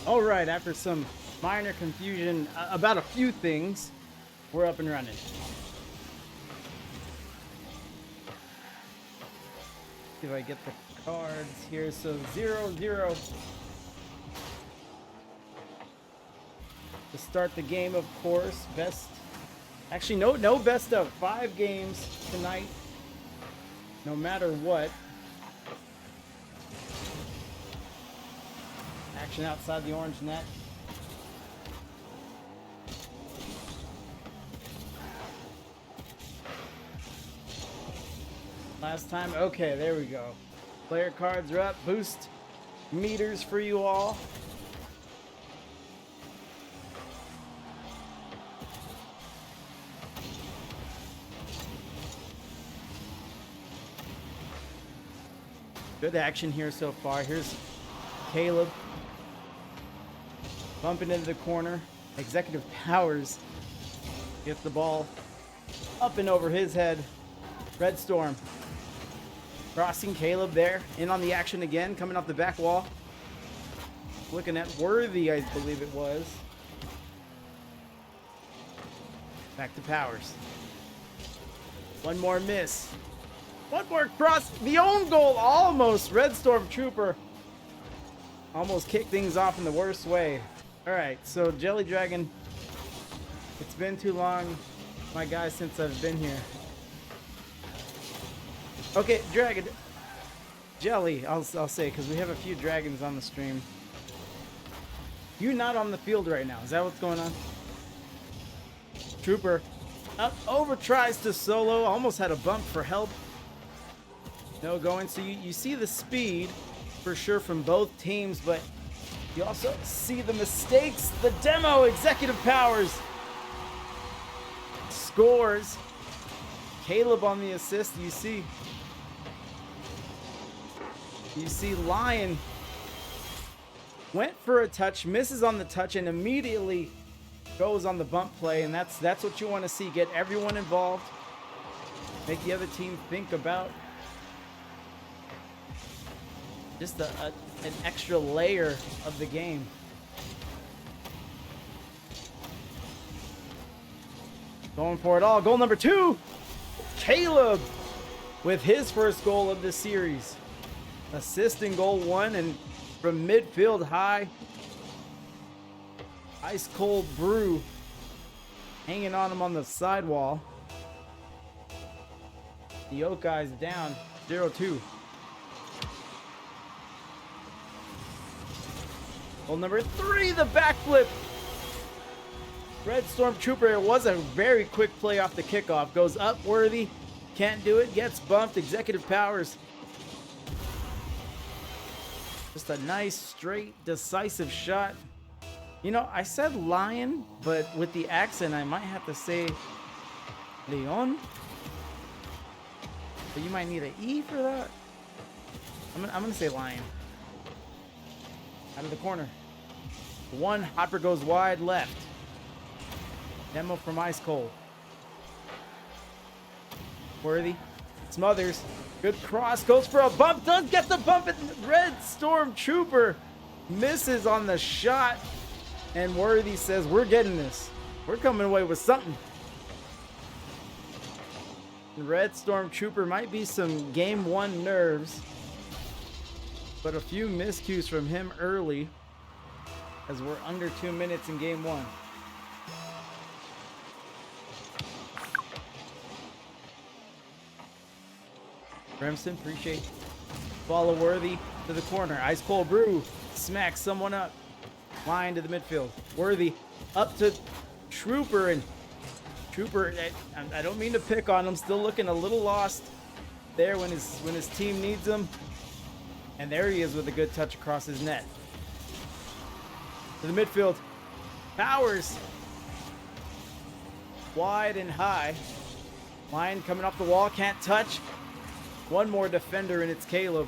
All right, after some minor confusion about a few things, we're up and running. See if I get the cards here. So 0-0 to start the game, of course. Actually, no best of 5 games tonight, no matter what. Action outside the orange net. Last time, okay, there we go. Player cards are up, boost meters for you all. Good action here so far. Here's Caleb bumping into the corner. Executive Powers gets the ball up and over his head. Red Storm crossing Caleb there. In on the action again, coming off the back wall. Looking at Worthy, I believe it was. Back to Powers. One more miss. One more cross. The own goal almost. Red Storm Trooper almost kicked things off in the worst way. All right, so Jelly Dragon, it's been too long, my guy, since I've been here. Okay, Dragon, Jelly, I'll say, because we have a few dragons on the stream. You're not on the field right now. Is that what's going on? Trooper up over, tries to solo, almost had a bump for help. No going. So you see the speed for sure from both teams, but you also see the mistakes. The demo, Executive Powers scores. Caleb on the assist. You see Lion went for a touch, misses on the touch, and immediately goes on the bump play. And that's what you want to see. Get everyone involved. Make the other team think about just an extra layer of the game. Going for it all. Goal number 2. Caleb with his first goal of the series. Assist in goal 1, and from midfield high. Ice Cold Brew hanging on him on the sidewall. The Yokai's down 0-2. Goal number 3, the backflip. Red Storm Trooper, it was a very quick play off the kickoff. Goes up, Worthy, can't do it, gets bumped. Executive Powers. Just a nice, straight, decisive shot. You know, I said Lion, but with the accent, I might have to say Leon. But you might need an E for that. I'm gonna say Lion. Out of the corner. One, Hopper goes wide left. Demo from Ice Cold. Worthy. Smothers. Good cross. Goes for a bump. Does get the bump. And Red Storm Trooper misses on the shot. And Worthy says, we're getting this. We're coming away with something. Red Storm Trooper might be some game 1 nerves. But a few miscues from him early, as we're under 2 minutes in game 1. Remsen, appreciate. Follow Worthy to the corner. Ice Cold Brew smacks someone up. Line to the midfield. Worthy up to Trooper, and Trooper, I don't mean to pick on him, still looking a little lost there when his team needs him. And there he is with a good touch across his net. To the midfield. Powers. Wide and high. Line coming off the wall. Can't touch. One more defender, and it's Caleb.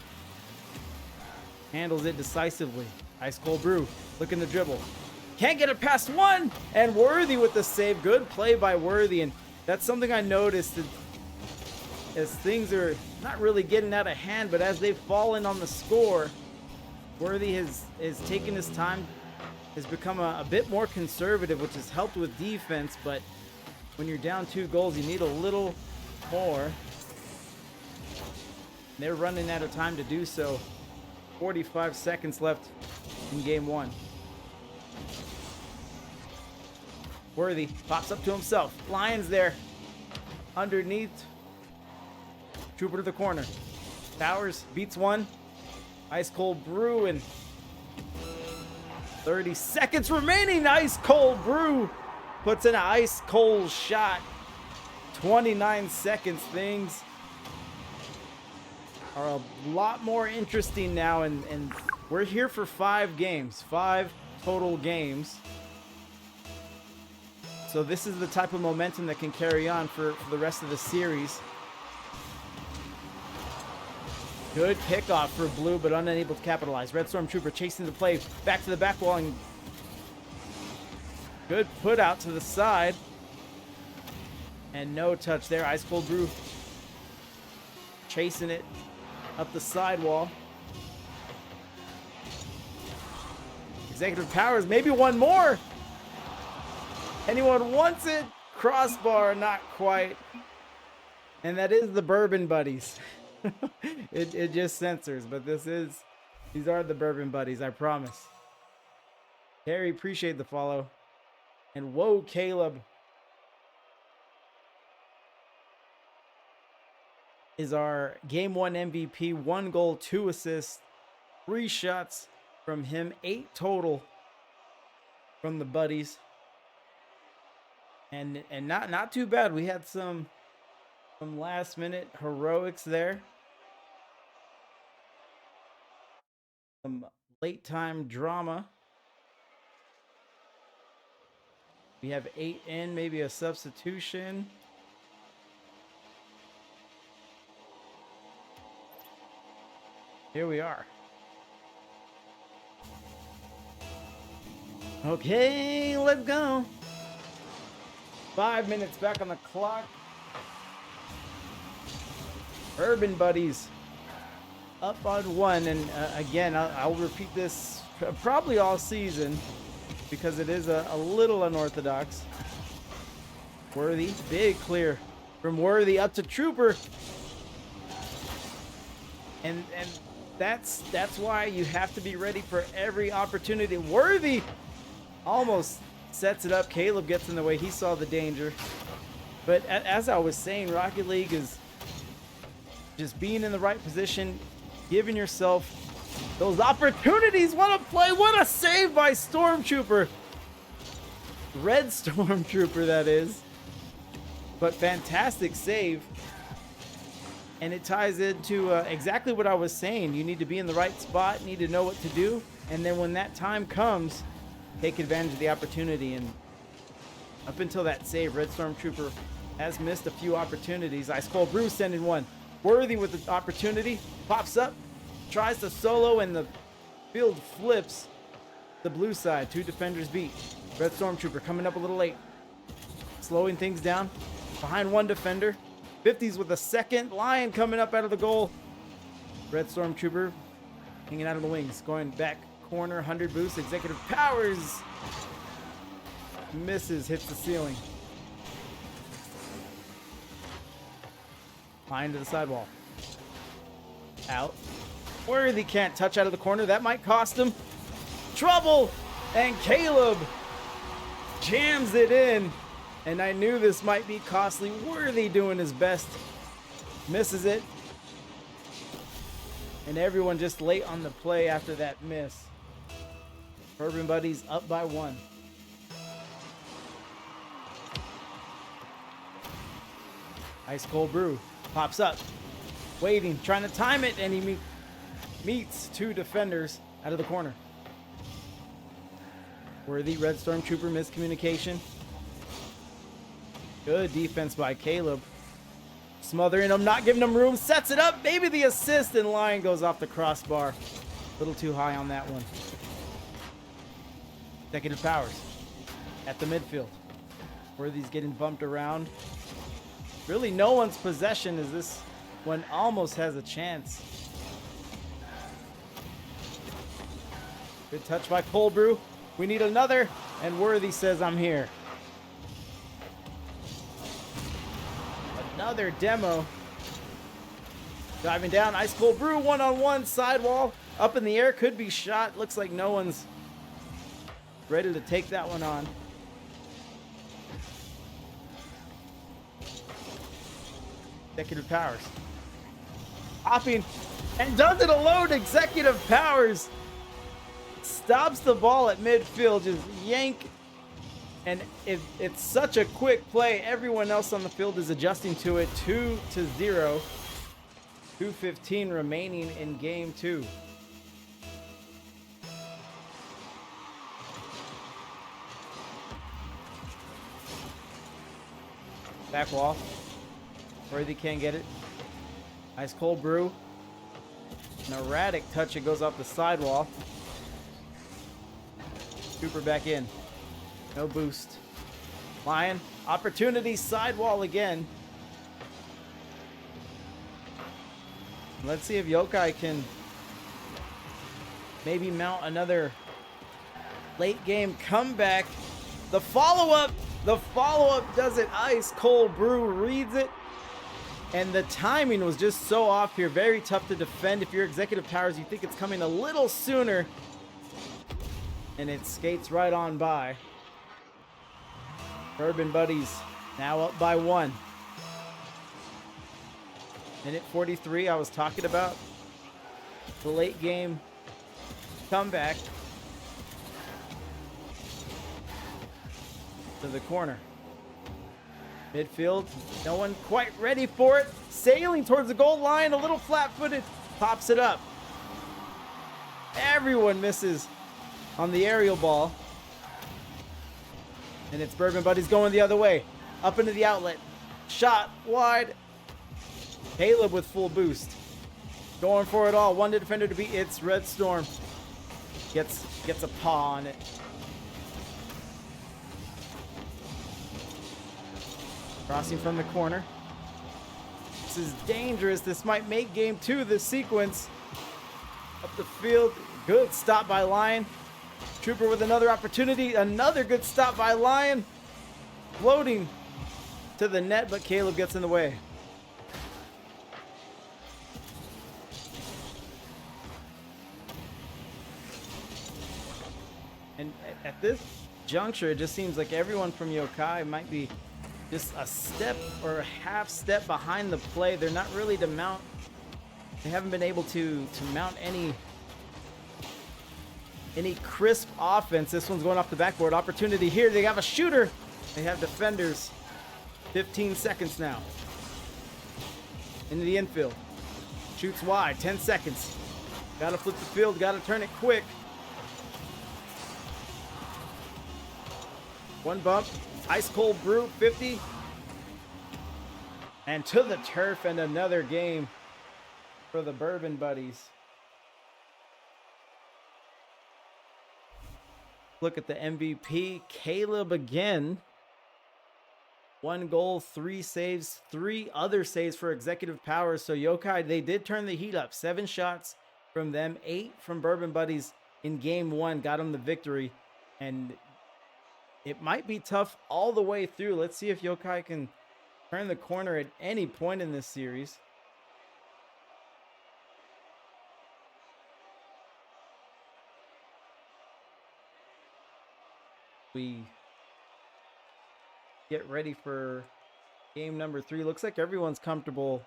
Handles it decisively. Ice Cold Brew. Looking to dribble. Can't get it past one. And Worthy with the save. Good play by Worthy. And that's something I noticed. As things are not really getting out of hand, but as they've fallen on the score, Worthy has taken his time has become a bit more conservative, which has helped with defense, but when you're down 2 goals, you need a little more. They're running out of time to do so. 45 seconds left in game 1. Worthy pops up to himself. Lions there. Underneath. Trooper to the corner. Powers beats one. Ice Cold Brew and 30 seconds remaining. Ice Cold Brew puts in an ice cold shot. 29 seconds. Things are a lot more interesting now, and we're here for 5 games. 5 total games. So this is the type of momentum that can carry on for the rest of the series. Good kickoff for Blue, but unable to capitalize. Red Stormtrooper chasing the play back to the back wall, and good put out to the side. And no touch there. Ice Cold Brew chasing it up the sidewall. Executive Powers, maybe one more. Anyone wants it? Crossbar, not quite. And that is the Bourbon Buddies. it just censors, but these are the Bourbon Buddies, I promise. Harry, appreciate the follow. And whoa, Caleb is our game 1 MVP. 1 goal, 2 assists, 3 shots from him, 8 total from the Buddies. And not too bad. We had some last minute heroics there. Some late time drama. We have 8 in, maybe a substitution. Here we are. Okay, let's go. 5 minutes back on the clock. Bourbon Buddies up on 1, and again, I'll repeat this probably all season because it is a little unorthodox. Worthy, big clear from Worthy up to Trooper, and that's why you have to be ready for every opportunity. Worthy almost sets it up. Caleb gets in the way. He saw the danger. But as I was saying, Rocket League is just being in the right position, giving yourself those opportunities. What a play. What a save by Stormtrooper. Red Stormtrooper, that is. But fantastic save. And it ties into exactly what I was saying. You need to be in the right spot, need to know what to do. And then when that time comes, take advantage of the opportunity. And up until that save, Red Stormtrooper has missed a few opportunities. Ice Cold Brew sending one. Worthy with the opportunity. Pops up. Tries to solo, and the field flips the blue side. 2 defenders beat. Red Stormtrooper coming up a little late. Slowing things down. Behind 1 defender. 50s with a second. Lion coming up out of the goal. Red Stormtrooper hanging out of the wings. Going back corner. 100 boost. Executive Powers misses. Hits the ceiling. Line to the sidewall. Out. Worthy can't touch out of the corner. That might cost him. Trouble! And Caleb jams it in. And I knew this might be costly. Worthy doing his best. Misses it. And everyone just late on the play after that miss. Bourbon Buddies up by 1. Ice Cold Brew pops up. Waiting, trying to time it, and he meets 2 defenders out of the corner. Worthy, Red Stormtrooper miscommunication. Good defense by Caleb. Smothering him, not giving him room. Sets it up. Maybe the assist, and Lion goes off the crossbar. A little too high on that one. Executive Powers at the midfield. Worthy's getting bumped around. Really no one's possession as this one almost has a chance. Good touch by Cold Brew. We need another. And Worthy says, I'm here. Another demo. Diving down. Ice Cold Brew one-on-one. Sidewall. Up in the air. Could be shot. Looks like no one's ready to take that one on. Executive Powers. Hopping. And does it alone. Executive Powers stops the ball at midfield. Just yank. And it's such a quick play. Everyone else on the field is adjusting to it. 2-0. 2:15 remaining in game 2. Back wall. Worthy can't get it. Ice Cold Brew. An erratic touch. It goes off the sidewall. Cooper back in. No boost. Lion. Opportunity. Sidewall again. Let's see if Yokai can maybe mount another late game comeback. The follow-up. The follow-up does it. Ice Cold Brew reads it. And the timing was just so off here. Very tough to defend. If you're Executive Powers, you think it's coming a little sooner. And it skates right on by. Bourbon Buddies now up by 1. Minute 43, I was talking about the late game comeback to the corner. Midfield, no one quite ready for it. Sailing towards the goal line, a little flat-footed, pops it up. Everyone misses on the aerial ball. And it's Bourbon Buddies going the other way. Up into the outlet. Shot wide. Caleb with full boost. Going for it all. One defender to beat. It's Red Storm. Gets a paw on it. Crossing from the corner. This is dangerous. This might make game 2. This sequence. Up the field. Good stop by Lion. Trooper with another opportunity. Another good stop by Lion. Floating to the net, but Caleb gets in the way. And at this juncture, it just seems like everyone from Yokai might be just a step or a half step behind the play. They're not really to mount. They haven't been able to mount any crisp offense. This one's going off the backboard. Opportunity here. They have a shooter. They have defenders. 15 seconds now. Into the infield. Shoots wide. 10 seconds. Got to flip the field. Got to turn it quick. One bump. Ice Cold Brew. 50. And to the turf, and another game for the Bourbon Buddies. Look at the MVP, Caleb again. 1 goal, 3 saves, 3 other saves for Executive Powers. So Yokai, they did turn the heat up. 7 shots from them, 8 from Bourbon Buddies in game 1. Got them the victory. And it might be tough all the way through. Let's see if Yokai can turn the corner at any point in this series. We get ready for game number 3. Looks like everyone's comfortable.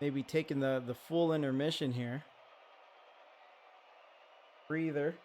Maybe taking the full intermission here. Breather.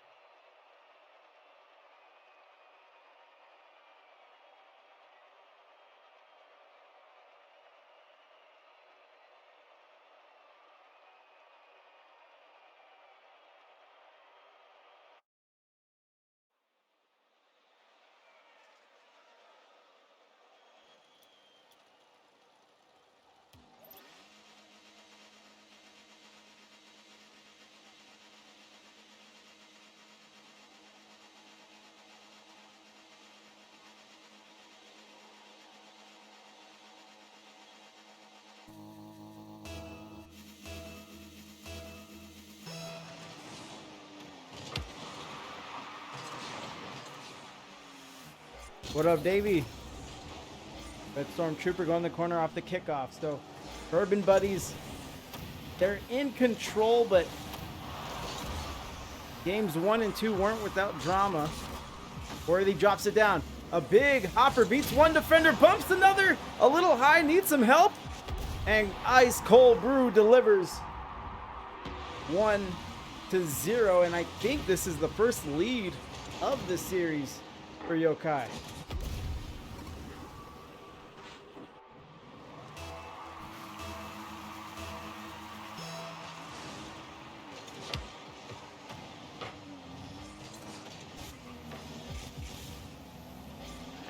What up, Davey? Red Stormtrooper going the corner off the kickoff. So, Bourbon Buddies, they're in control, but games 1 and 2 weren't without drama. Worthy drops it down. A big hopper beats one defender, bumps another. A little high, needs some help. And Ice Cold Brew delivers 1-0. And I think this is the first lead of the series for Yokai.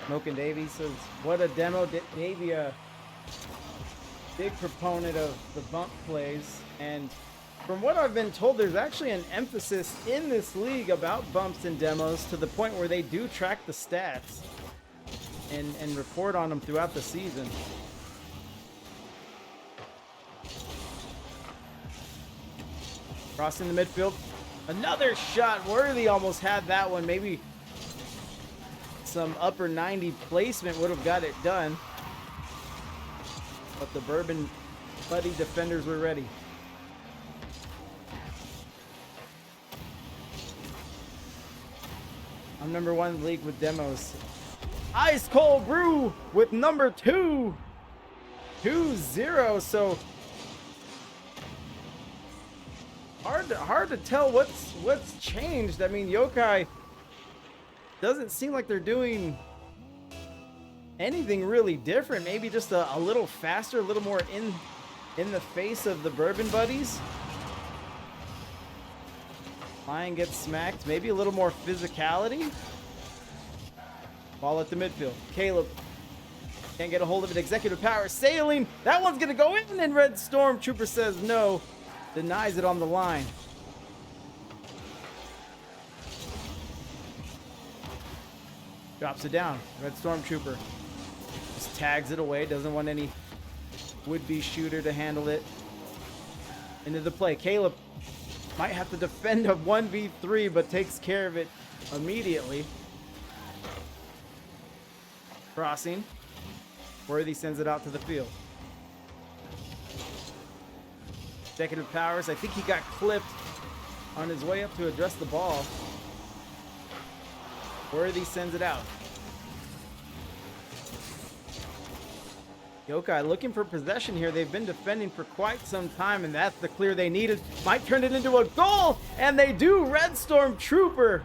Smoking Davey says, what a demo. Davey, a big proponent of the bump plays. And from what I've been told, there's actually an emphasis in this league about bumps and demos to the point where they do track the stats and report on them throughout the season. Crossing the midfield. Another shot. Worthy almost had that one. Maybe some upper 90 placement would have got it done. But the Bourbon Buddy defenders were ready. I'm number 1 in the league with demos. Ice Cold Brew with number 2. 2-0. So hard to tell what's changed. I mean, Yokai doesn't seem like they're doing anything really different. Maybe just a little faster, a little more in the face of the Bourbon Buddies. Lion gets smacked. Maybe a little more physicality. Ball at the midfield. Caleb can't get a hold of it. Executive power sailing. That one's gonna go in, and Red Stormtrooper says no. Denies it on the line. Drops it down. Red Stormtrooper just tags it away. Doesn't want any would-be shooter to handle it. Into the play. Caleb might have to defend a 1v3, but takes care of it immediately. Crossing. Worthy sends it out to the field. Executive powers. I think he got clipped on his way up to address the ball. Worthy sends it out. Yokai looking for possession here. They've been defending for quite some time, and that's the clear they needed. Might turn it into a goal, and they do. Red Stormtrooper.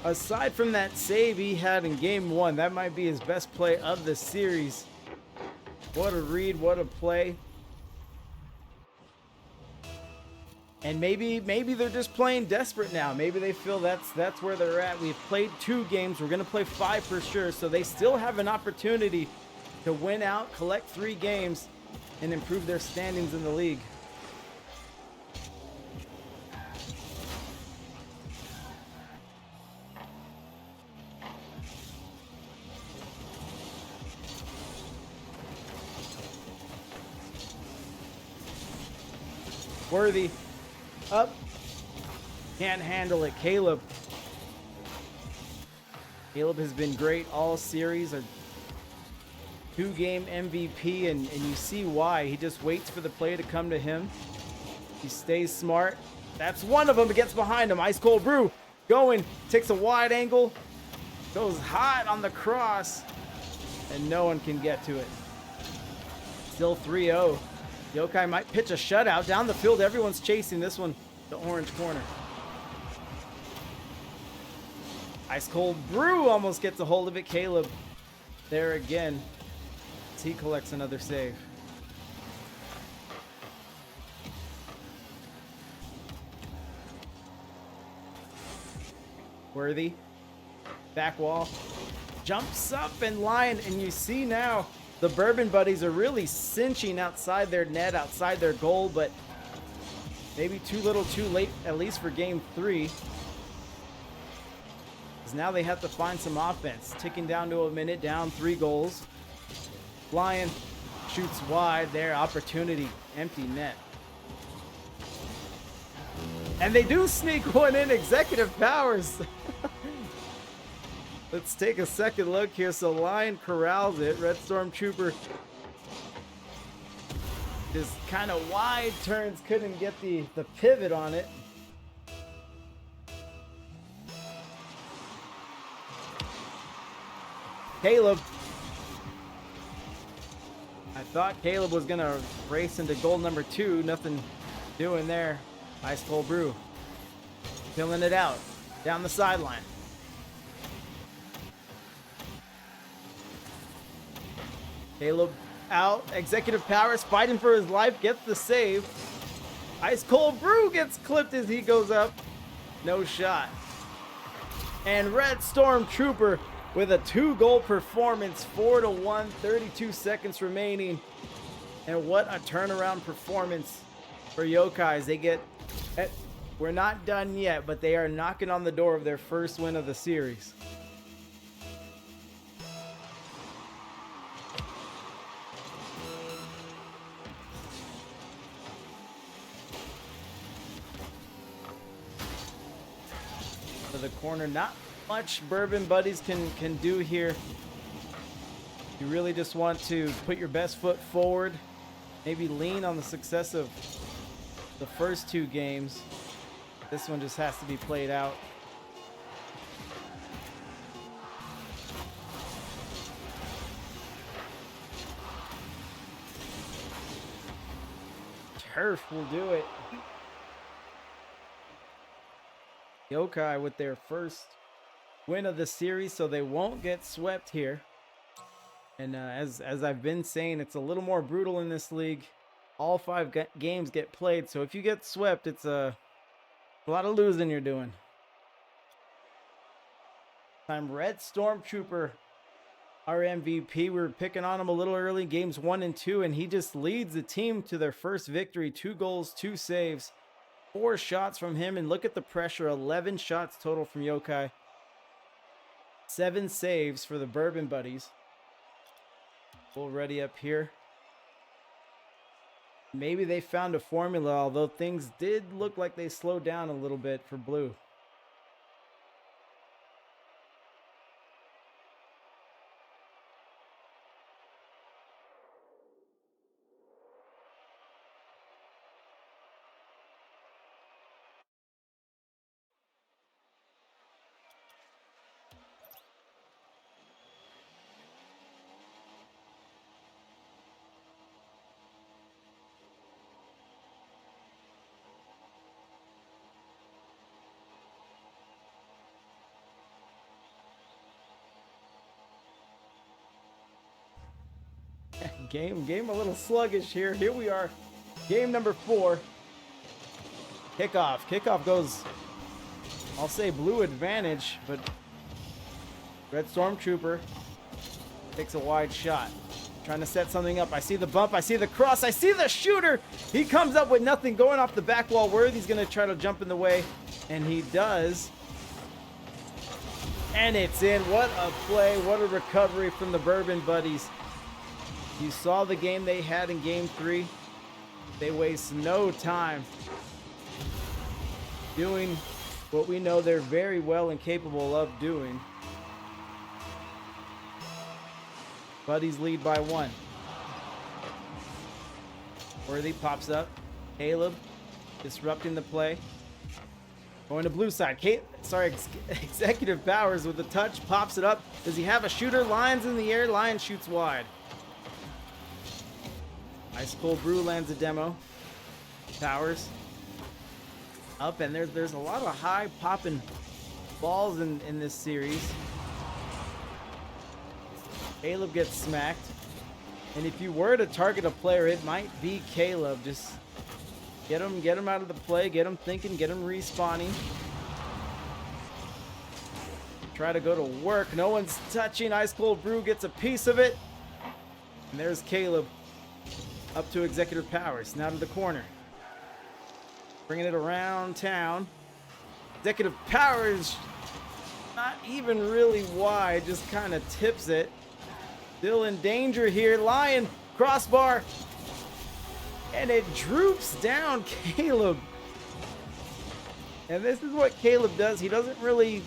Aside from that save he had in game 1, that might be his best play of the series. What a read, what a play. And maybe they're just playing desperate now. Maybe they feel that's where they're at. We've played 2 games. We're going to play 5 for sure. So they still have an opportunity to win out, collect 3 games, and improve their standings in the league. Worthy up, can't handle it. Caleb has been great all series, a 2-game MVP, and you see why. He just waits for the play to come to him. He stays smart. That's one of them. It gets behind him. Ice Cold Brew going, takes a wide angle, goes hot on the cross, and no one can get to it. Still 3-0. Yokai might pitch a shutout down the field. Everyone's chasing this one, the orange corner. Ice Cold Brew almost gets a hold of it. Caleb there again as he collects another save. Worthy, back wall, jumps up and line, and you see now the Bourbon Buddies are really cinching outside their net, outside their goal, but maybe too little too late, at least for game 3. Because now they have to find some offense. Ticking down to a minute, down 3 goals. Lion shoots wide there, opportunity, empty net. And they do sneak one in. Executive powers. Let's take a second look here. So Lion corrals it. Red Stormtrooper just kind of wide turns, couldn't get the pivot on it. Caleb. I thought Caleb was gonna race into goal number 2. Nothing doing there. Ice Cold Brew filling it out down the sideline. Caleb out. Executive Powers fighting for his life. Gets the save. Ice Cold Brew gets clipped as he goes up. No shot. And Red Stormtrooper with a 2-goal performance. 4-1. 32 seconds remaining. And what a turnaround performance for Yokai. They get... We're not done yet, but they are knocking on the door of their first win of the series. To the corner, not much Bourbon buddies can do here. You really just want to put your best foot forward, maybe lean on the success of the first 2 games. This one just has to be played out. Turf will do it. Yokai with their first win of the series, so they won't get swept here. And as I've been saying, it's a little more brutal in this league. All 5 games get played, so if you get swept, it's a lot of losing you're doing. Time Red Stormtrooper, our MVP. We were picking on him a little early, games 1 and 2, and he just leads the team to their first victory. 2 goals, 2 saves, 4 shots from him, and look at the pressure. 11 shots total from Yokai. 7 saves for the Bourbon buddies. Already up here. Maybe they found a formula, although things did look like they slowed down a little bit for Blue. Game a little sluggish here. Here we are. Game number 4. Kickoff. Kickoff goes, I'll say Blue advantage, but Red Stormtrooper takes a wide shot. Trying to set something up. I see the bump. I see the cross. I see the shooter. He comes up with nothing going off the back wall. Worthy's going to try to jump in the way, and he does. And it's in. What a play. What a recovery from the Bourbon buddies. You saw the game they had in game 3. They waste no time doing what we know they're very well and capable of doing. Buddies lead by 1. Worthy pops up. Caleb disrupting the play. Going to Blue side. Executive Powers with the touch. Pops it up. Does he have a shooter? Lion's in the air. Lion shoots wide. Ice Cold Brew lands a demo. Powers up, and there's a lot of high popping balls in this series. Caleb gets smacked, and if you were to target a player, it might be Caleb. Just get him out of the play, get him thinking, get him respawning. Try to go to work. No one's touching. Ice Cold Brew gets a piece of it, and there's Caleb. Up to Executive Powers, now to the corner. Bringing it around town. Executive Powers, not even really wide, just kind of tips it. Still in danger here. Lion, crossbar. And it droops down Caleb. And this is what Caleb does. He doesn't really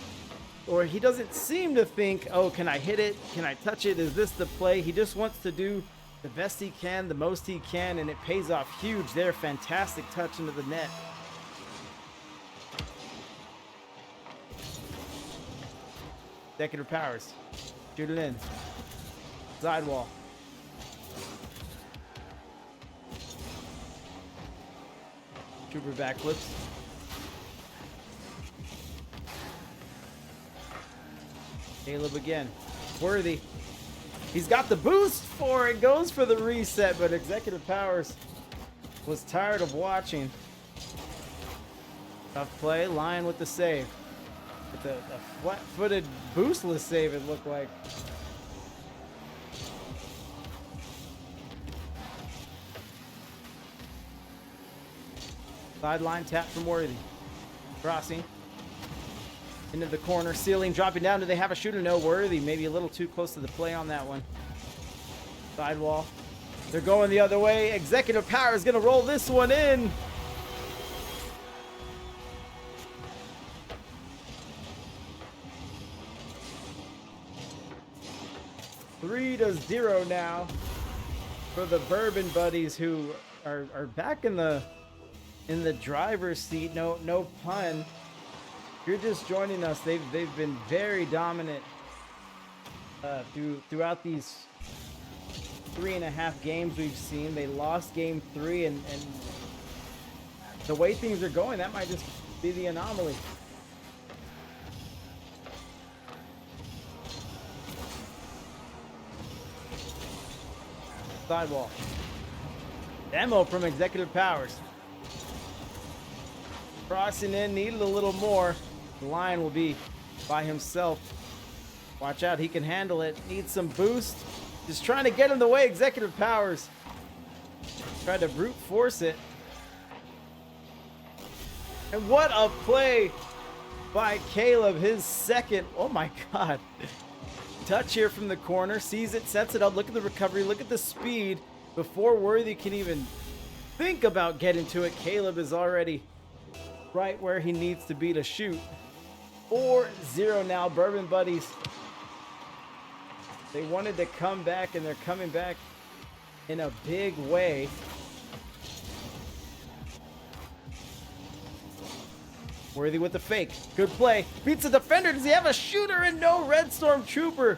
or he doesn't seem to think, oh, can I hit it? Can I touch it? Is this the play? He just wants to do the best he can, the most he can, and it pays off huge there. Fantastic touch into the net. Executive powers. Shoot it in. Sidewall. Trooper backflips. Caleb again. Worthy. He's got the boost for it. Goes for the reset, but Executive Powers was tired of watching. Tough play. Lion with the save. With a flat-footed boostless save, it looked like. Sideline tap from Worthy. Crossing. Into the corner. Ceiling dropping down. Do they have a shooter? No. Worthy. Maybe a little too close to the play on that one. Sidewall. They're going the other way. Executive Power is going to roll this one in. Three to 0 now for the Bourbon buddies, who are back in the driver's seat. No pun. If you're just joining us, they've been very dominant throughout these 3.5 games we've seen. They lost game 3, and the way things are going, that might just be the anomaly. Sidewall. Demo from Executive Powers. Crossing in, needed a little more. The Lion will be by himself. Watch out, he can handle it. Needs some boost. Just trying to get in the way. Executive Powers tried to brute force it. And what a play by Caleb. His second. Oh my God. Touch here from the corner. Sees it, sets it up. Look at the recovery. Look at the speed. Before Worthy can even think about getting to it, Caleb is already right where he needs to be to shoot. 4-0 now. Bourbon buddies. They wanted to come back, and they're coming back in a big way. Worthy with the fake. Good play. Beats the defender. Does he have a shooter? And no. Red Storm Trooper.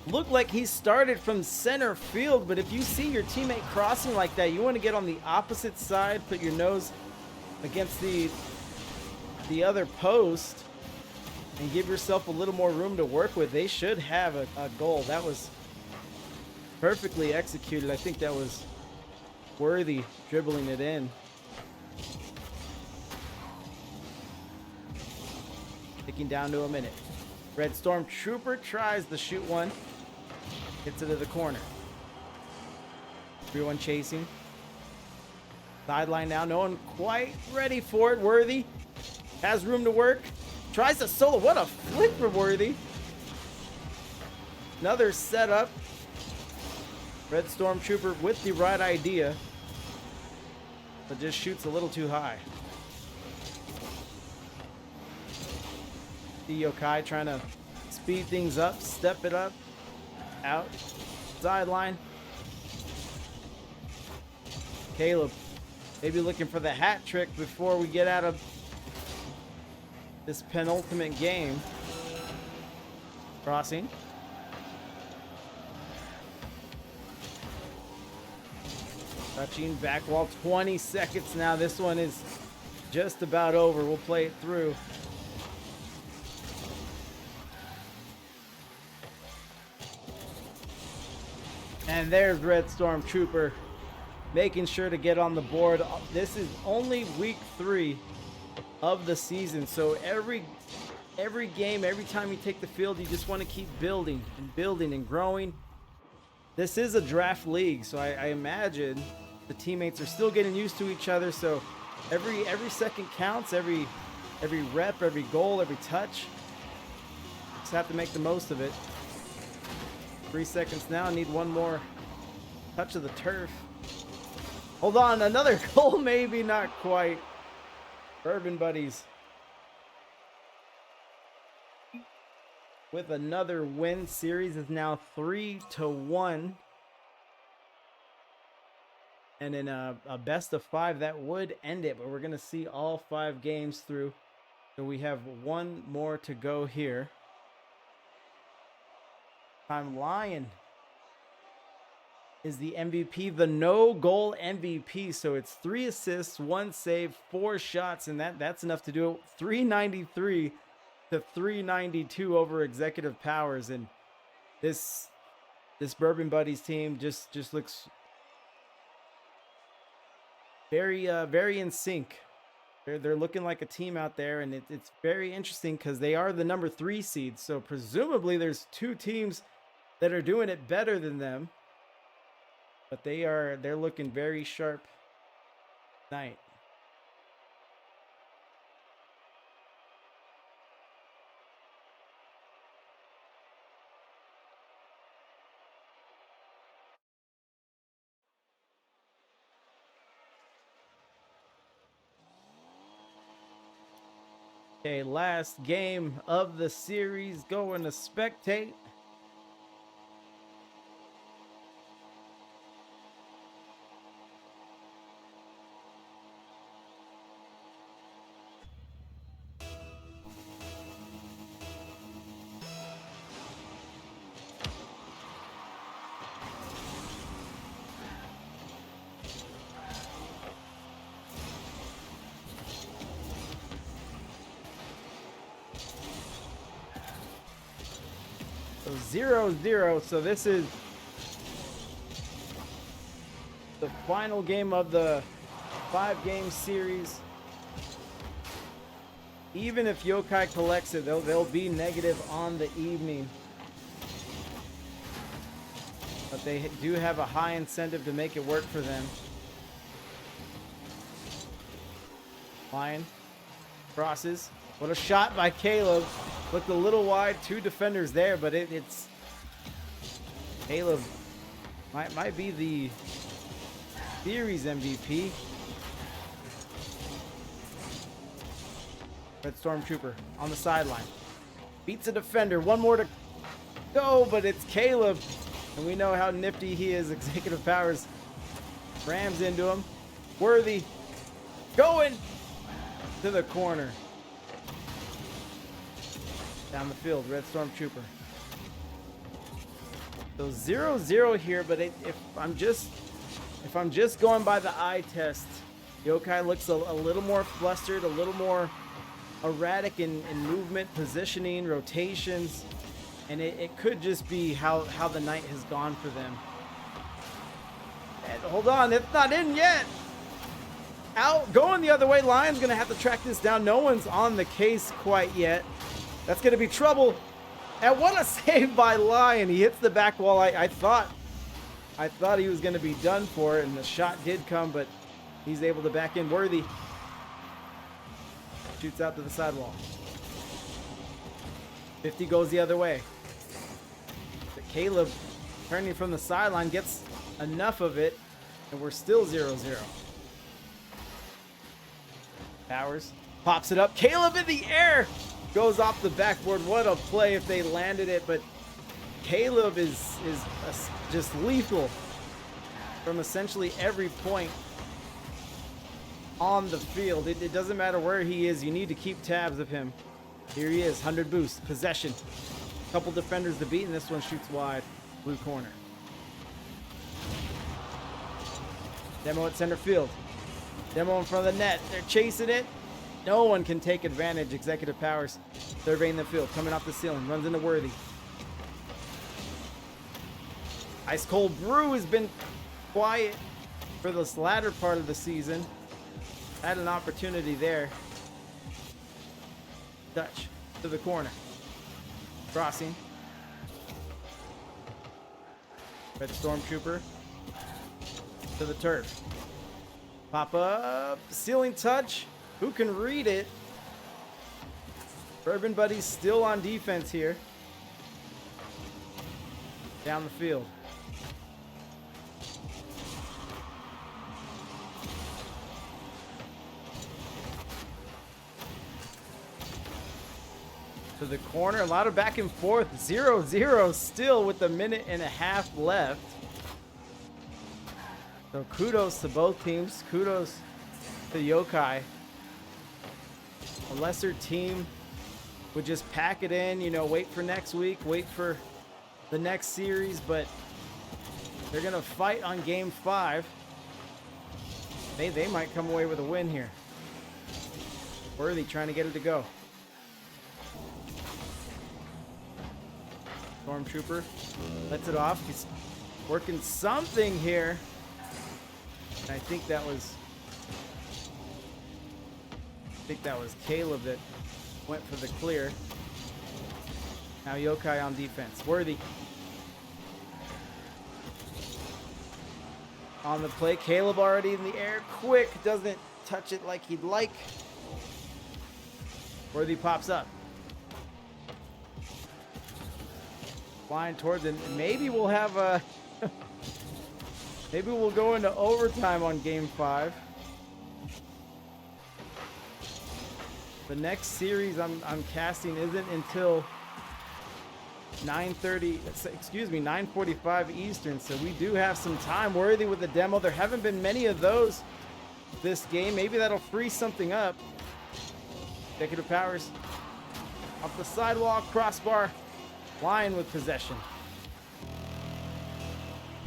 Looked like he started from center field, but if you see your teammate crossing like that, you want to get on the opposite side, put your nose against the other post, and give yourself a little more room to work with. They should have a goal. That was perfectly executed. I think that was Worthy dribbling it in. Ticking down to a minute. Red Storm Trooper tries to shoot one. Gets it to the corner. Everyone chasing. Sideline now. No one quite ready for it. Worthy has room to work. Tries to solo. What a flick for Worthy. Another setup. Red Storm Trooper with the right idea, but just shoots a little too high. The Yokai trying to speed things up, step it up. Out. Sideline. Caleb maybe looking for the hat trick before we get out of this penultimate game. Crossing. Touching back wall. 20 seconds now. This one is just about over. We'll play it through. And there's Red Storm Trooper making sure to get on the board. This is only week 3 of the season, so every game, every time you take the field, you just want to keep building and growing. This is a draft league, so I imagine the teammates are still getting used to each other. So every second counts, every rep, every goal, every touch. Just have to make the most of it. 3 seconds now. Need one more touch of the turf. Hold on, another goal, maybe not quite. Bourbon buddies with another win. Series is now 3-1. And in a best of 5, that would end it. But we're going to see all 5 games through. So we have one more to go here. I'm Lion is the MVP, the no-goal MVP. So it's 3 assists, 1 save, 4 shots, and that's enough to do it. 393 to 392 over Executive Powers. And this Bourbon Buddies team just looks very in sync. They're looking like a team out there, and it's very interesting because they are the number 3 seed. So presumably there's 2 teams that are doing it better than them, but they're looking very sharp tonight. Okay, last game of the series, going to spectate. So 0-0. So this is the final game of the 5-game series. Even if Yokai collects it, they'll be negative on the evening. But they do have a high incentive to make it work for them. Lion crosses. What a shot by Caleb. Looked a little wide. 2 defenders there, but it's Caleb might be the series MVP. Red Stormtrooper on the sideline. Beats a defender. 1 more to go, but it's Caleb. And we know how nifty he is. Executive Powers rams into him. Worthy going to the corner. Down the field, Red Stormtrooper. So 0-0 here, but if I'm just going by the eye test, Yokai looks a little more flustered, a little more erratic in movement, positioning, rotations, and it could just be how the night has gone for them. And hold on, it's not in yet. Out, going the other way. Lion's gonna have to track this down. No one's on the case quite yet. That's gonna be trouble. And what a save by Lion. He hits the back wall. I thought he was gonna be done for, and the shot did come, but he's able to back in. Worthy shoots out to the sidewall. 50 goes the other way. But Caleb, turning from the sideline, gets enough of it, and we're still 0-0. Powers pops it up. Caleb in the air. Goes off the backboard. What a play if they landed it, but Caleb is just lethal from essentially every point on the field. It doesn't matter where he is. You need to keep tabs of him. Here he is, 100 boost, possession. Couple defenders to beat, and this one shoots wide. Blue corner. Demo at center field. Demo in front of the net. They're chasing it. No one can take advantage. Executive Powers surveying the field, coming off the ceiling, runs into Worthy. Ice Cold Brew has been quiet for this latter part of the season. Had an opportunity there. Dutch to the corner. Crossing. Red Stormtrooper to the turf. Pop up. Ceiling touch. Who can read it? Bourbon Buddies still on defense here. Down the field. to the corner. A lot of back and forth. 0-0 still with a minute and a half left. So kudos to both teams. Kudos to Yokai. A lesser team would just pack it in, you know, wait for next week, wait for the next series, but they're going to fight on game 5. They might come away with a win here. Worthy trying to get it to go. Stormtrooper lets it off. He's working something here. And I think that was Caleb that went for the clear. Now Yokai on defense. Worthy on the play. Caleb already in the air. Quick. Doesn't touch it like he'd like. Worthy pops up. Flying towards it. Maybe we'll have a... maybe we'll go into overtime on game 5. The next series I'm casting isn't until 9:45 Eastern, so we do have some time. Worthy with the demo. There haven't been many of those this game. Maybe that'll free something up. Executive powers off the sidewalk, crossbar, Lion with possession.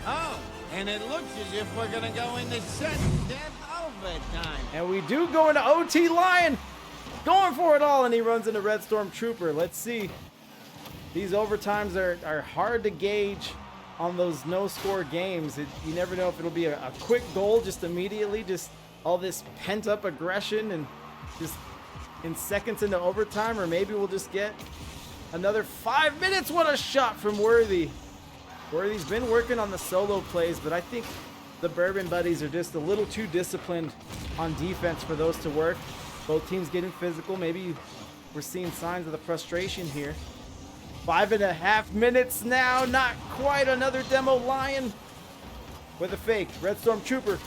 Oh, and it looks as if we're gonna go into sudden death overtime. And we do go into OT. Lion going for it all, and he runs into Red Storm Trooper. Let's see. These overtimes are hard to gauge on those no-score games. You never know if it'll be a quick goal just immediately, just all this pent-up aggression and just in seconds into overtime, or maybe we'll just get another 5 minutes. What a shot from Worthy. Worthy's been working on the solo plays, but I think the Bourbon Buddies are just a little too disciplined on defense for those to work. Both teams getting physical. Maybe we're seeing signs of the frustration here. 5.5 minutes now. Not quite. Another demo. Lion with a fake. Red Storm Trooper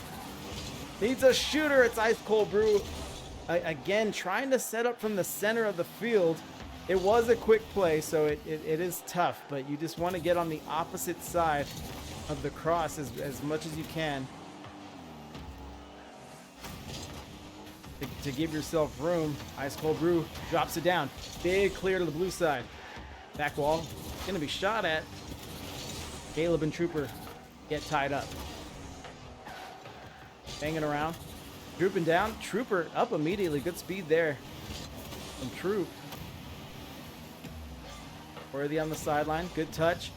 needs a shooter. It's Ice Cold Brew. Again, trying to set up from the center of the field. It was a quick play, so it is tough, but you just want to get on the opposite side of the cross as much as you can to give yourself room. Ice Cold Brew drops it down. Big clear to the blue side. Back wall. Going to be shot at. Caleb and Trooper get tied up. Banging around. Drooping down. Trooper up immediately. Good speed there from Troop. Worthy on the sideline. Good touch.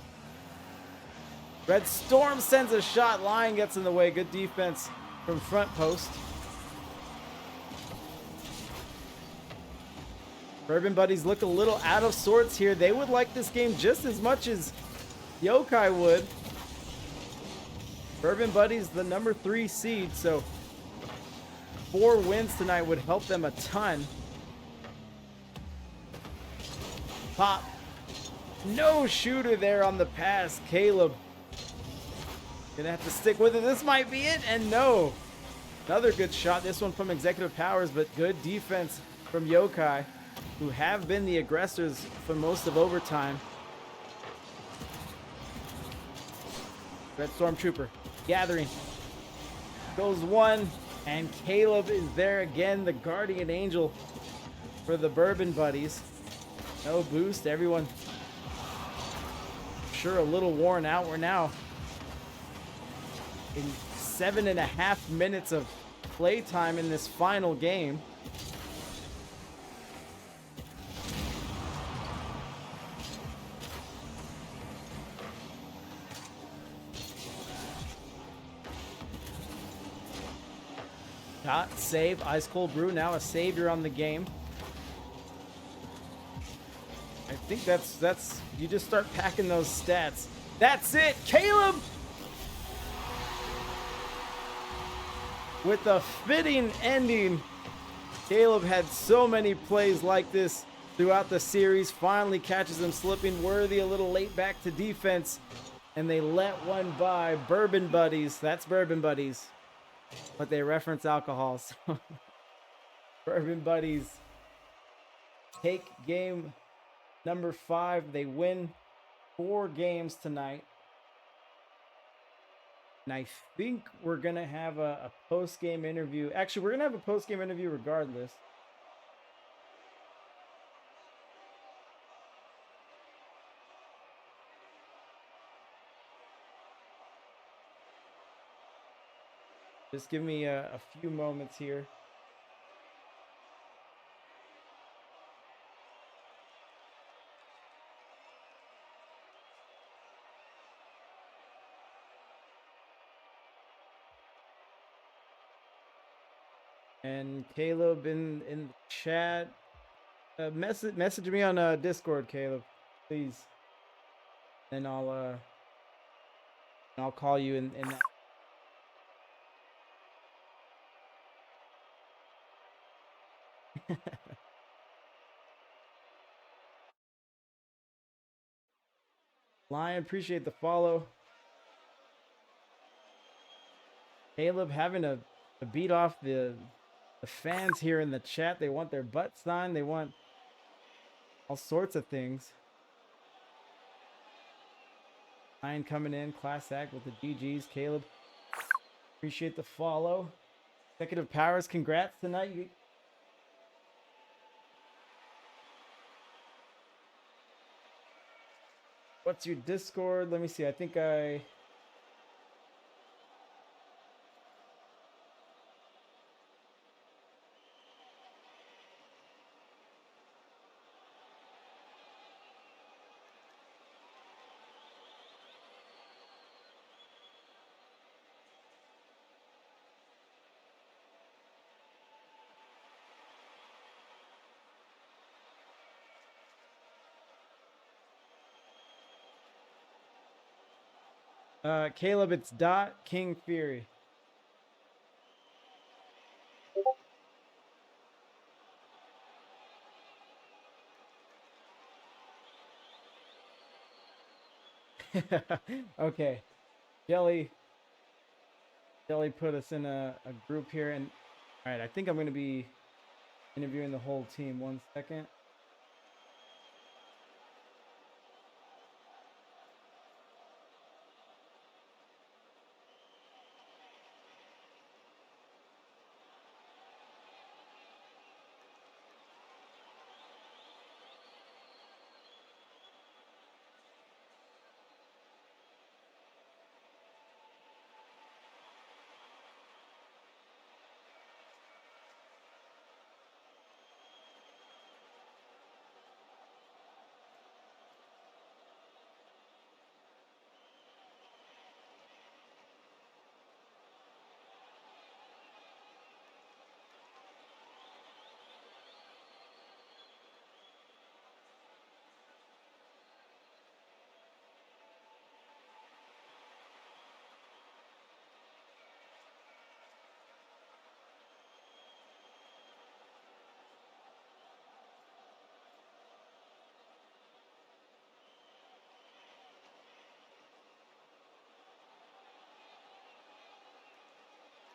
Red Storm sends a shot. Lion gets in the way. Good defense from front post. Bourbon Buddies look a little out of sorts here. They would like this game just as much as Yokai would. Bourbon Buddies the number 3 seed, so 4 wins tonight would help them a ton. Pop. No shooter there on the pass. Caleb gonna have to stick with it. This might be it, and no. Another good shot. This one from Executive Powers, but good defense from Yokai, who have been the aggressors for most of overtime. Red Stormtrooper gathering. Goes one, and Caleb is there again, the guardian angel for the Bourbon Buddies. No boost. Everyone sure a little worn out. We're now in 7.5 minutes of playtime in this final game. Shot, save, Ice Cold Brew now a savior on the game. I think that's you just start packing those stats. That's it, Caleb with a fitting ending. Caleb had so many plays like this throughout the series. Finally catches him slipping. Worthy a little late back to defense, and they let one by. Bourbon Buddies, that's Bourbon Buddies, but they reference alcohols. Bourbon Buddies take game number 5. They win 4 games tonight. And I think we're going to have a post-game interview. Actually, we're going to have a post-game interview regardless. Just give me a few moments here. And Caleb in the chat, message me on Discord, Caleb, please. And I'll call you in that. Lion, appreciate the follow. Caleb having to beat off the fans here in the chat. They want their butt signed. They want all sorts of things. Lion coming in, class act with the GGs. Caleb, appreciate the follow. Executive Powers, congrats tonight. What's your Discord? Let me see. I think I... Caleb, it's King Fury. Okay. Jelly put us in a group here. And all right, I think I'm going to be interviewing the whole team. 1 second.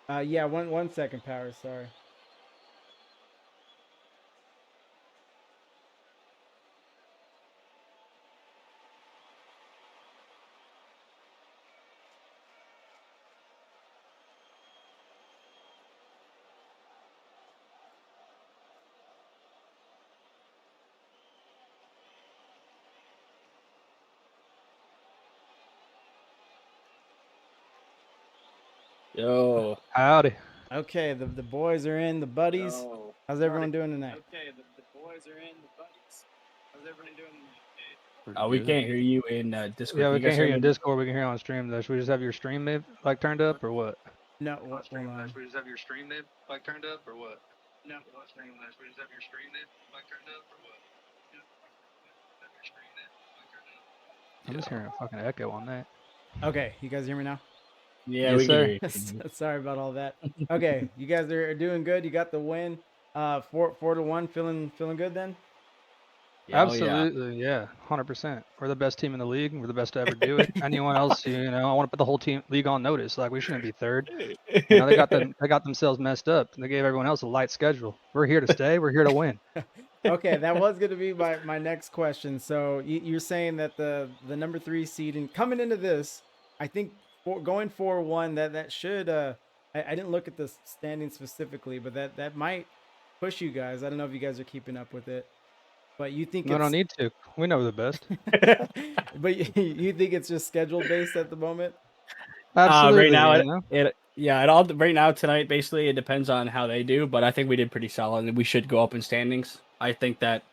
Yeah, 1 second, Power. Sorry. Yo. Howdy. Okay, the boys are in, the buddies. Yo. How's everyone doing tonight? Okay, the boys are in, the buddies. How's everyone doing tonight? Pretty We good. can't hear you in Discord. Yeah, we Can you can't guys hear you in me? Discord. We can hear you on stream though. Should we just have your stream like turned up or what? No, hold on. Should we just have your stream like turned up or what? No, should we just have your stream like turned up or what? I'm just hearing a fucking echo on that. Okay, you guys hear me now? Yeah, Yes, we sir. can hear you. Sorry about all that. Okay, you guys are doing good. You got the win. 4-1. Feeling good then? Yeah, Absolutely, yeah, 100%. We're the best team in the league. We're the best to ever do it. Anyone else, I want to put the whole league on notice. Like we shouldn't be third. They got themselves messed up. They gave everyone else a light schedule. We're here to stay. We're here to win. Okay, that was going to be my next question. So you're saying that the number 3 seed and coming into this, I think going 4-1 that should I didn't look at the standing specifically, but that might push you guys. I don't know if you guys are keeping up with it, but you think No, don't it's need to. We know the best. but you think it's just schedule based at the moment? Absolutely. Right now, you know? it all right now tonight. Basically, it depends on how they do, but I think we did pretty solid, and we should go up in standings. I think that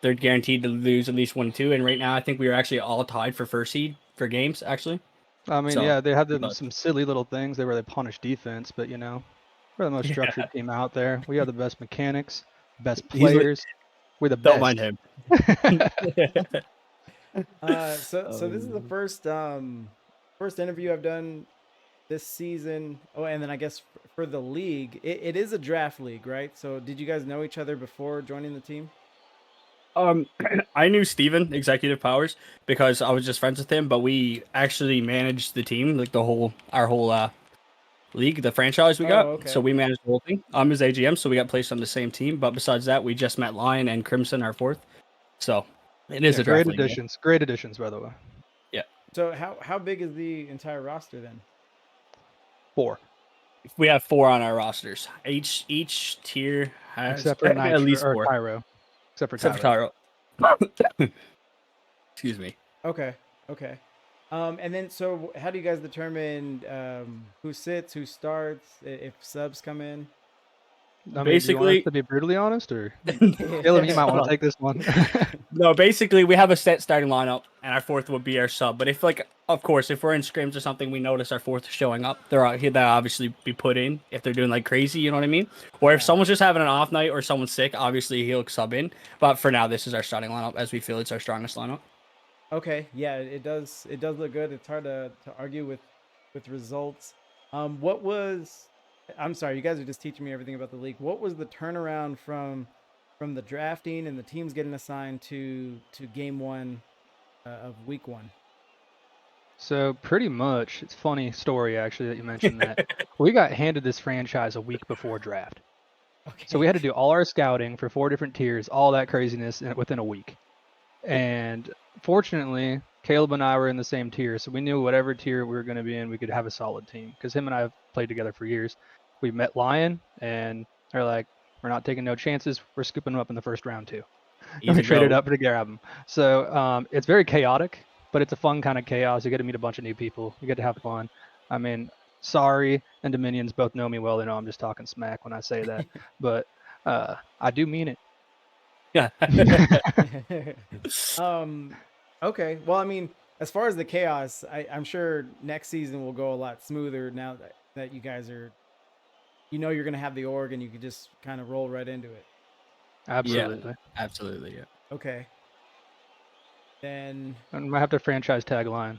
they're guaranteed to lose at least 1-2, and right now, I think we are actually all tied for first seed for games. Actually, I mean, So, yeah, they had but- some silly little things where they punish defense, but we're the most Yeah. structured team out there. We have the best mechanics, best He's li- players. We're the don't best. mind him. So this is the first interview I've done this season. Oh, and then I guess for the league, it is a draft league, right? So did you guys know each other before joining the team? I knew Steven, Executive Powers, because I was just friends with him, but we actually managed the team, like our whole league, the franchise we got. okay. So we managed the whole thing. I'm his AGM, so we got placed on the same team. But besides that, we just met Lion and Crimson, our fourth. So it is a draft Great league, yeah. additions. Great additions, by the way. So how big is the entire roster then? 4. We have 4 on our rosters. Each tier has Except for at least 4. Tyro. Except for Except Tyro. for Tyro. Excuse me. Okay. And then so how do you guys determine who sits, who starts, if subs come in? I mean, do you want Basically- us to be brutally honest, or Caleb, you might want to take this one. No, basically we have a set starting lineup, and our fourth would be our sub. But if of course, if we're in scrims or something, we notice our fourth showing up, they'll obviously be put in if they're doing like crazy. You know what I mean? Or if someone's just having an off night or someone's sick, obviously he'll sub in. But for now, this is our starting lineup, as we feel it's our strongest lineup. Okay, yeah, it does look good. It's hard to argue with results. I'm sorry, you guys are just teaching me everything about the league. What was the turnaround from the drafting and the teams getting assigned to game 1 of week 1? So pretty much, it's a funny story actually that you mentioned that. We got handed this franchise a week before draft. Okay. So we had to do all our scouting for 4 different tiers, all that craziness within a week. And fortunately, Caleb and I were in the same tier, so we knew whatever tier we were going to be in, we could have a solid team. Because him and I have played together for years. We met Lion, and they're like, we're not taking no chances. We're scooping them up in the first round too. And we traded up to grab them. So it's very chaotic, but it's a fun kind of chaos. You get to meet a bunch of new people. You get to have fun. I mean, Sorry and Dominions both know me well. They know I'm just talking smack when I say that. But I do mean it. Yeah. Okay. Well, I mean, as far as the chaos, I'm sure next season will go a lot smoother now that you guys are, you're going to have the org and you can just kind of roll right into it. Absolutely. Absolutely, yeah. Okay. Then I might have to franchise tag Lion.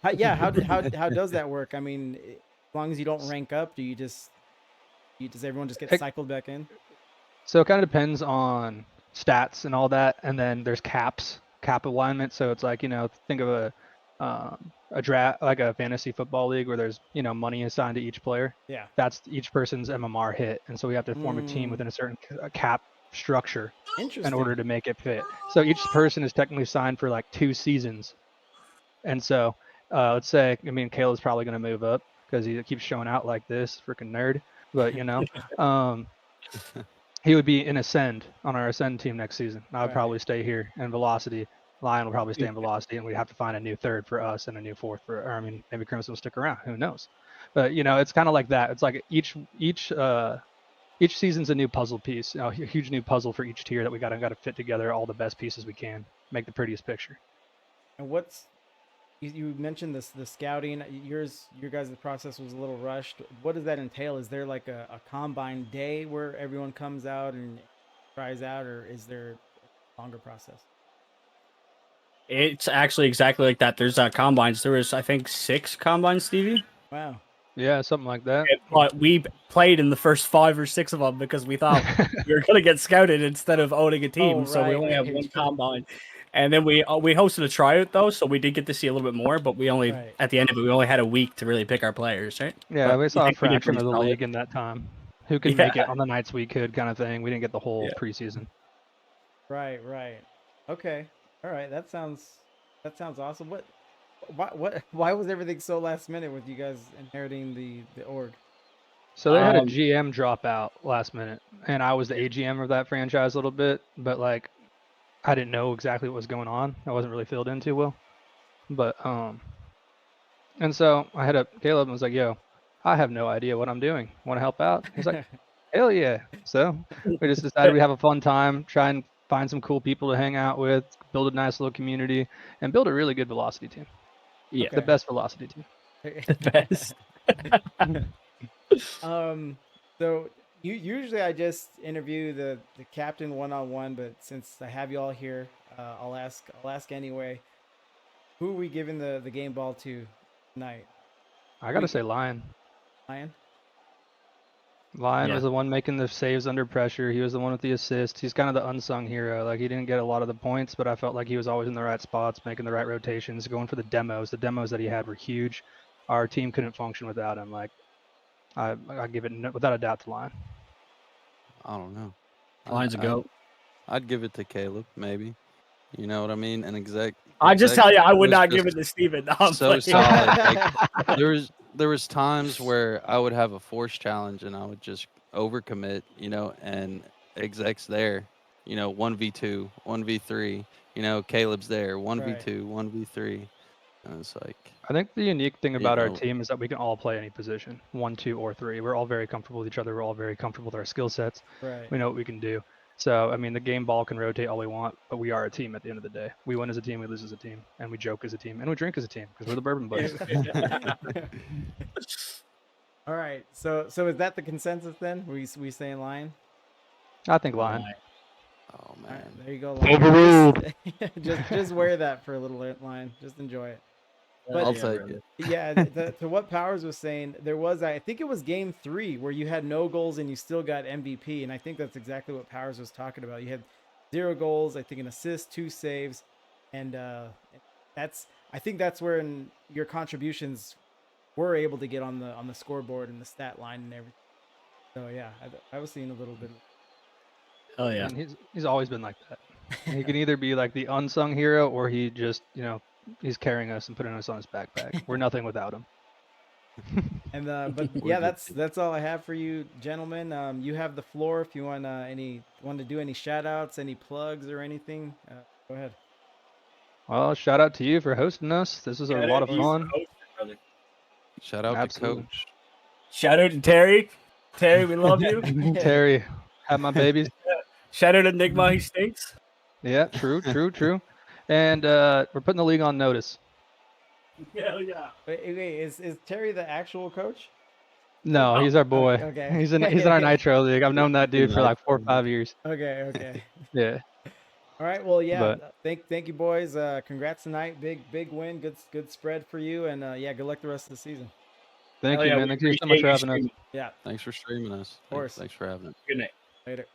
how does that work? I mean, as long as you don't rank up, does everyone just get cycled back in? So it kind of depends on stats and all that, and then there's cap alignment. So it's like, think of a draft, like a fantasy football league where there's money assigned to each player. Yeah. That's each person's MMR hit, and so we have to form a team within a certain cap structure in order to make it fit. So each person is technically signed for like 2 seasons, and so let's say, Caleb's probably going to move up because he keeps showing out like this, freaking nerd. But he would be in Ascend on our Ascend team next season. I would probably stay here in Velocity. Lion will probably stay in Velocity, and we'd have to find a new third for us and a new fourth maybe Crimson will stick around. Who knows? But it's kind of like that. It's like each season's a new puzzle piece, a huge new puzzle for each tier that we got to fit together all the best pieces we can, make the prettiest picture. And you mentioned the scouting. Your guys' process was a little rushed. What does that entail? Is there like a combine day where everyone comes out and tries out, or is there a longer process? It's actually exactly like that. There's combines. There was, I think, 6 combines, Stevie. Wow. Yeah, something like that. But we played in the first 5 or 6 of them because we thought we were going to get scouted instead of owning a team. So we only have 1 combine. And then we hosted a tryout, though, so we did get to see a little bit more. But we only, at the end of it, we only had a week to really pick our players, right? Yeah, but we saw a think we did fraction of pretty the solid. league in that time. Who could make it on the nights we could kind of thing. We didn't get the whole preseason. Right, right. Okay. All right. That sounds awesome. Why was everything so last minute with you guys inheriting the org? So they had a Um, GM drop out last minute, and I was the AGM of that franchise a little bit, but like I didn't know exactly what was going on. I wasn't really filled in too well. But and so I hit up Caleb and was like, "Yo, I have no idea what I'm doing. Want to help out?" He's like, "Hell yeah!" So we just decided we'd have a fun time, try and find some cool people to hang out with, build a nice little community, and build a really good velocity team, yeah, the Okay. best velocity team. the best. Um, so usually I just interview the captain one on one, but since I have you all here, I'll ask anyway. Who are we giving the game ball to tonight? I gotta say, Lion. Lion. Lion Yeah. was the one making the saves under pressure. He was the one with the assist. He's kind of the unsung hero. Like he didn't get a lot of the points, but I felt like he was always in the right spots, making the right rotations, going for the demos. The demos that he had were huge. Our team couldn't function without him. Like I give it without a doubt to Lion. I don't know. Line's a goat. I'd give it to Caleb, maybe. You know what I mean? An exec. I just exec tell you, I would was not give just it to Steven. No, I'm so playing. solid. Like, there was times where I would have a force challenge and I would just overcommit, and execs there, 1v2, 1v3, Caleb's there, 1v2, 1v3. And it's like, I think the unique thing you about our know, team is that we can all play any position, 1, 2, or 3. We're all very comfortable with each other. We're all very comfortable with our skill sets. Right. We know what we can do. So, I mean, the game ball can rotate all we want, but we are a team at the end of the day. We win as a team, we lose as a team, and we joke as a team, and we drink as a team because we're the Bourbon Boys. All right. So is that the consensus then? We saying Lion? I think Lion. oh All man. right, there you go. Lion. Overruled. Just wear that for a little Lion. Just enjoy it. But I'll Yeah, take brother. it. yeah, to what Powers was saying, there was I think it was game 3 where you had no goals and you still got MVP, and I think that's exactly what Powers was talking about. You had 0 goals, I think an assist, 2 saves, and I think that's where your contributions were able to get on the scoreboard and the stat line and everything. So yeah, I was seeing a little bit. Oh yeah. And he's always been like that. He can either be like the unsung hero or he just, he's carrying us and putting us on his backpack. We're nothing without him. And but yeah, that's all I have for you, gentlemen. You have the floor if you want to do any shout outs, any plugs or anything. Go ahead. Well, shout out to you for hosting us. This was a lot of fun. Shout out Absolutely. to Coach. Shout out to Terry. Terry, we love you. Terry, have my babies. Shout out to Enigma, he stinks. Yeah, true. And we're putting the league on notice. Hell yeah. Wait, is Terry the actual coach? No, he's our boy. Okay. He's in our Nitro League. I've known that dude for like 4 or 5 years. Okay. Yeah. All right. Well, yeah. But- Thank you, boys. Congrats tonight. Big win. Good spread for you. And yeah, good luck the rest of the season. Thank Hell you, yeah, man. we Thank you so much for appreciate you having us. streaming. Yeah. Thanks for streaming us. Of course. Thanks for having us. Good night. Later.